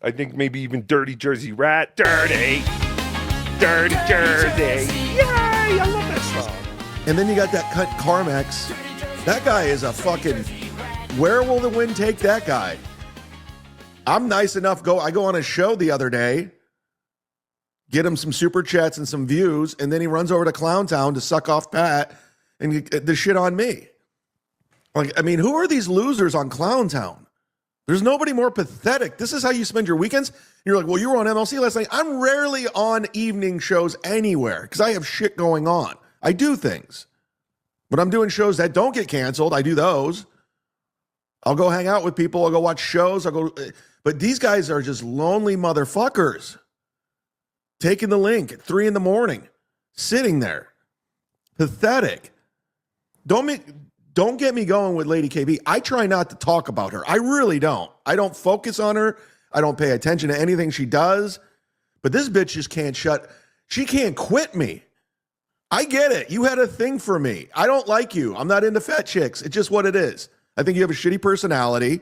I think maybe even Dirty Jersey Rat. Dirty Jersey. Yay! I love that song. And then you got that cunt Karmic X. That guy is a fucking... Where will the wind take that guy? I'm nice enough. I go on a show the other day, get him some super chats and some views, and then he runs over to Clowntown to suck off Pat and the shit on me. Like, I mean, who are these losers on Clowntown? There's nobody more pathetic. This is how you spend your weekends? You're like, well, you were on MLC last night. I'm rarely on evening shows anywhere because I have shit going on. I do things. But I'm doing shows that don't get canceled. I do those. I'll go hang out with people. I'll go watch shows. But these guys are just lonely motherfuckers. Taking the link at 3 a.m, sitting there. Pathetic. Don't get me going with Lady KB. I try not to talk about her. I really don't. I don't focus on her. I don't pay attention to anything she does. But this bitch just can't she can't quit me. I get it. You had a thing for me. I don't like you. I'm not into fat chicks. It's just what it is. I think you have a shitty personality.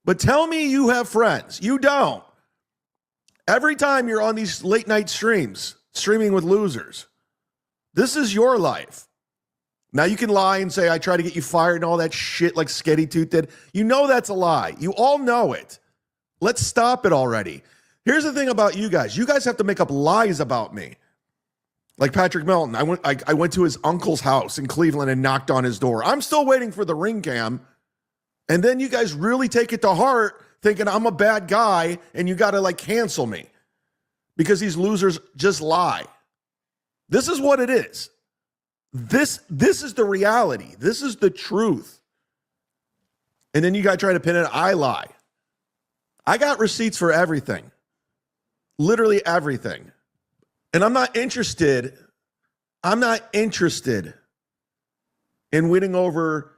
But tell me you have friends. You don't. Every time you're on these late night streams, streaming with losers, this is your life. Now you can lie and say, I try to get you fired and all that shit like Sketty Tooth did. You know that's a lie. You all know it. Let's stop it already. Here's the thing about you guys. You guys have to make up lies about me. Like Patrick Melton. I went to his uncle's house in Cleveland and knocked on his door. I'm still waiting for the ring cam. And then you guys really take it to heart thinking I'm a bad guy and you got to like cancel me because these losers just lie. This is what it is. This is the reality. This is the truth. And then you guys try to pin it. I lie. I got receipts for everything. Literally everything. And I'm not interested in winning over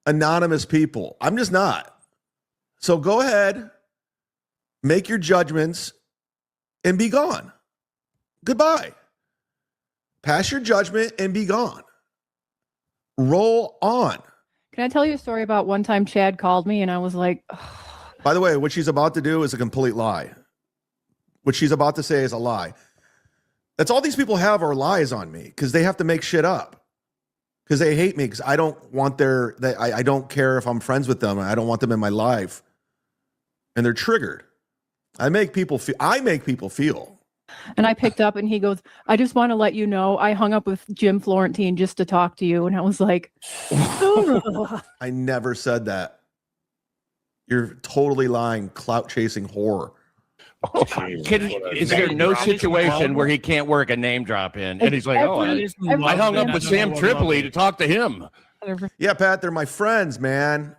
anonymous people. I'm just not. So go ahead, make your judgments, and be gone. Goodbye. Pass your judgment and be gone. Roll on. Can I tell you a story about one time Chad called me and I was like, oh. By the way, what she's about to do is a complete lie. What she's about to say is a lie. That's all these people have are lies on me because they have to make shit up. Because they hate me because I don't want I don't care if I'm friends with them. I don't want them in my life. And they're triggered. I make people feel. And I picked up and he goes, I just want to let you know I hung up with Jim Florentine just to talk to you. And I was like, I never said that. You're totally lying, clout chasing whore. Oh, is there no situation where he can't work a name drop in? And he's like, I hung up with Sam Tripoli to talk to him. Yeah, Pat, they're my friends, man.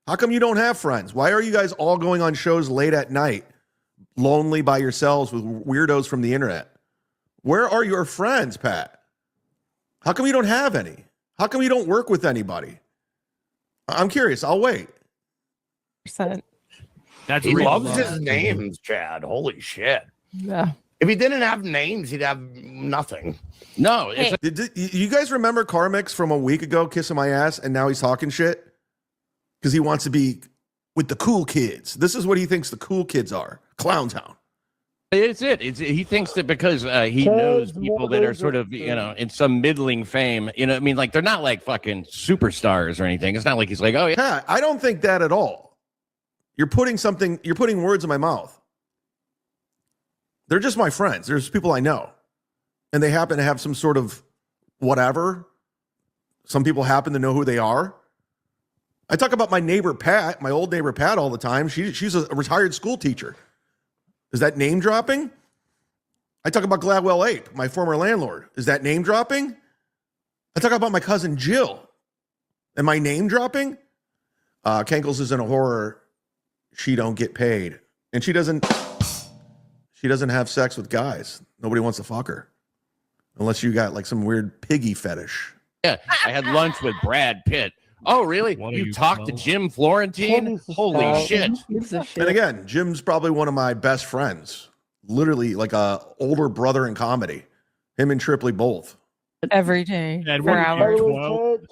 How come you don't have friends? Why are you guys all going on shows late at night, lonely by yourselves with weirdos from the internet? Where are your friends, Pat? How come you don't have any? How come you don't work with anybody? I'm curious. I'll wait. He loves his names, Chad. Holy shit. Yeah. If he didn't have names, he'd have nothing. No. Did you guys remember Karmic X from a week ago kissing my ass and now he's talking shit? Because he wants to be with the cool kids. This is what he thinks the cool kids are. Clowntown. He thinks that because he knows people that are sort of, in some middling fame, I mean, like they're not like fucking superstars or anything. It's not like he's like, oh, yeah. Pat, I don't think that at all. You're putting words in my mouth. They're just my friends. There's people I know. And they happen to have some sort of whatever. Some people happen to know who they are. I talk about my neighbor Pat, my old neighbor Pat all the time. She's a retired school teacher. Is that name dropping? I talk about Gladwell Ape, my former landlord. Is that name dropping? I talk about my cousin Jill. Am I name dropping? Kankles is in a horror. She don't get paid. And she doesn't have sex with guys. Nobody wants to fuck her. Unless you got like some weird piggy fetish. Yeah, I had lunch with Brad Pitt. Oh, really? You talked to Jim Florentine? Holy shit. And again, Jim's probably one of my best friends. Literally like a older brother in comedy. Him and Tripoli both. Every day. For hours.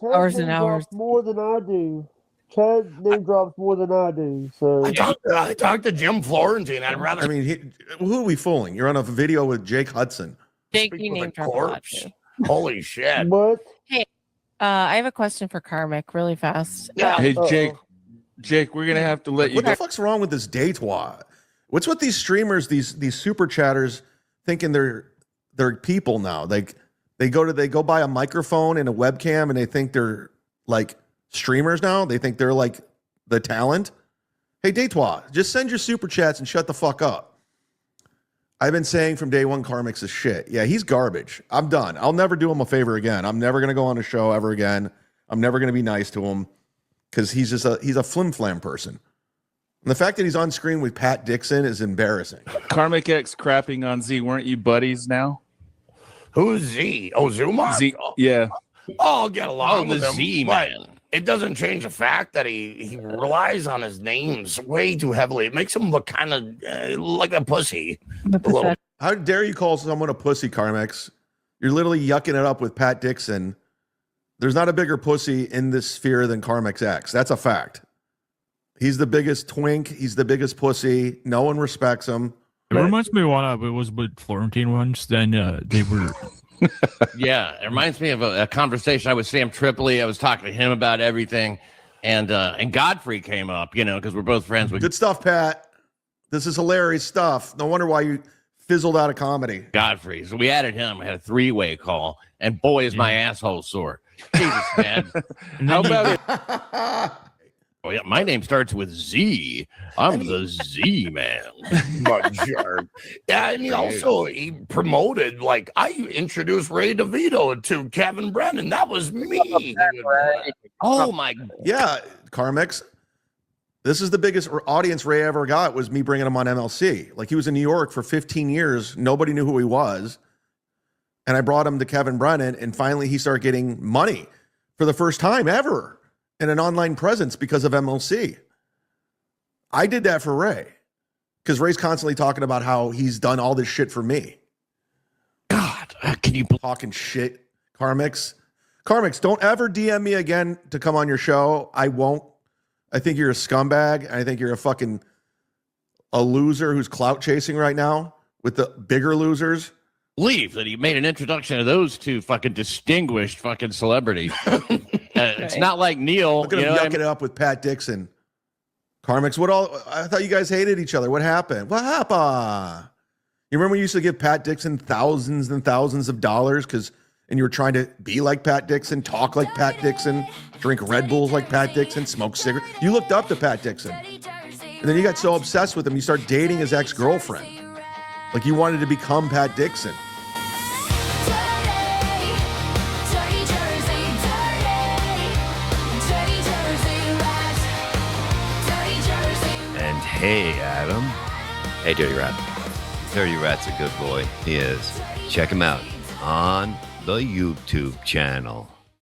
Hours and hours. More than I do. Chad name drops more than I do. So I talked to Jim Florentine. I'd rather I mean, who are we fooling? You're on a video with Jake Hudson. Jake, speak you with a name drop a lot corpse. too. Holy shit. what? I have a question for Karmic, really fast. Yeah. Hey, Jake, we're gonna have to let you. What the fuck's wrong with this Daytwa? What's with these streamers, these super chatters, thinking they're people now? Like they go buy a microphone and a webcam, and they think they're like streamers now. They think they're like the talent. Hey, Daytwa, just send your super chats and shut the fuck up. I've been saying from day one, Karmic's is shit. Yeah, he's garbage. I'm done. I'll never do him a favor again. I'm never gonna go on a show ever again. I'm never gonna be nice to him because he's a flim flam person. And the fact that he's on screen with Pat Dixon is embarrassing. Karmic X crapping on Z. Weren't you buddies now? Who's Z? Oh, Zuma? Z, yeah. Oh, I'll get along Oh, with the him. Z but man. It doesn't change the fact that he relies on his names way too heavily. It makes him look kind of like a pussy. The little- pathetic. How dare you call someone a pussy, Karmix? You're literally yucking it up with Pat Dixon. There's not a bigger pussy in this sphere than Karmic X. That's a fact. He's the biggest twink. He's the biggest pussy. No one respects him. It reminds me of one it was with Florentine once. Then they were. Yeah, it reminds me of a conversation I was Sam Tripoli. I was talking to him about everything, and Godfrey came up, you know, because we're both friends with Good stuff, Pat. This is hilarious stuff. No wonder why you fizzled out of comedy. Godfrey. So we added him. I had a three-way call, and boy, is my asshole sore. Jesus, man. How about it? Oh, yeah, my name starts with Z. I'm the Z man. But sure. Yeah, and he promoted, like, I introduced Ray DeVito to Kevin Brennan. That was me. Oh my! Yeah, Karmix. This is the biggest audience Ray ever got was me bringing him on MLC. Like he was in New York for 15 years. Nobody knew who he was. And I brought him to Kevin Brennan, and finally he started getting money for the first time ever in an online presence because of MLC. I did that for Ray because Ray's constantly talking about how he's done all this shit for me. God, can you? Talking shit, Karmix. Karmix, don't ever DM me again to come on your show. I won't. I think you're a scumbag. I think you're a loser who's clout chasing right now with the bigger losers. Believe that he made an introduction to those two fucking distinguished fucking celebrities. It's not like Neil. Look at you him know, yucking it up with Pat Dixon. Karmix, I thought you guys hated each other. What happened? What happened? You remember we used to give Pat Dixon thousands and thousands of dollars and you were trying to be like Pat Dixon, talk like Pat Dixon, drink Red Bulls like Pat Dixon, smoke cigarettes. You looked up to Pat Dixon. And then you got so obsessed with him, you started dating his ex-girlfriend. Like you wanted to become Pat Dixon. And hey, Adam. Hey, Dirty Rat. Dirty Rat's a good boy. He is. Check him out on the YouTube channel.